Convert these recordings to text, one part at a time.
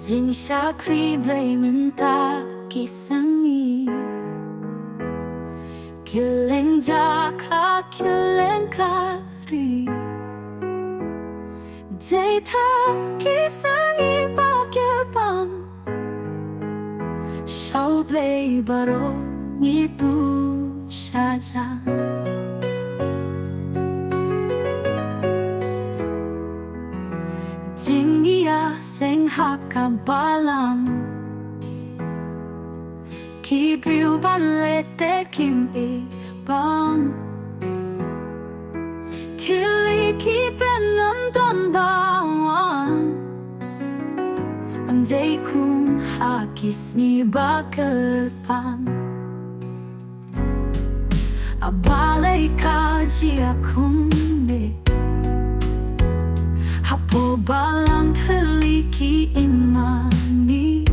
Jing sha kri Blei mình ta ki sngi Kileng ja ka kileng kari Day ta ki sngi ba kyrpang Shao Blei baro ni tu sha jang Sngi seng haka balang Ki briu ban le te kyrpang Kili ki ben nam don bawang Am day kum ha kisni ba kyrpang Abalay ka jia kum me Hapo balang kili ki imani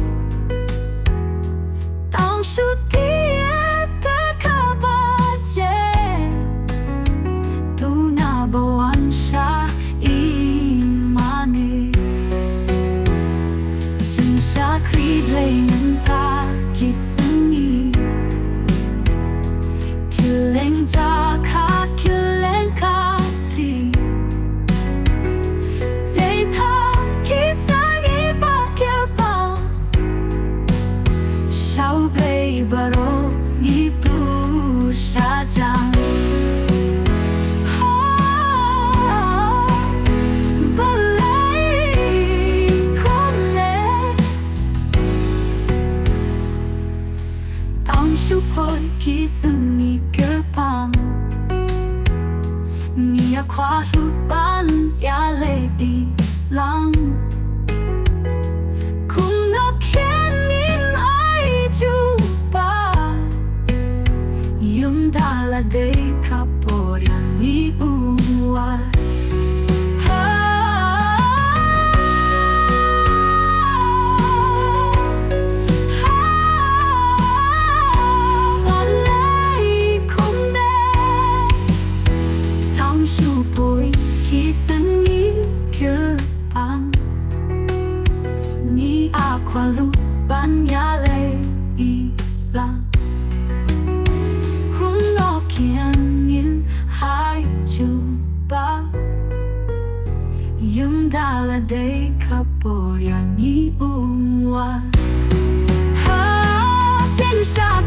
Tang shu tiye te ka ba je Tu na bawan sha imani Jing sha kri Blei mình ta ki sngi Kileng ja ka kileng kari Shao Blei baro ni tu sha jang Blei kone Tang shu poi ki sngi kyrpang Nia kwa hu ban ya le di lang Dala day kaporya ni uwa Blei kone Tang shu poi ki sngi kyrpang Ni akwa lu ban ya le i lang Dala day kaporya ni uwa Jing sha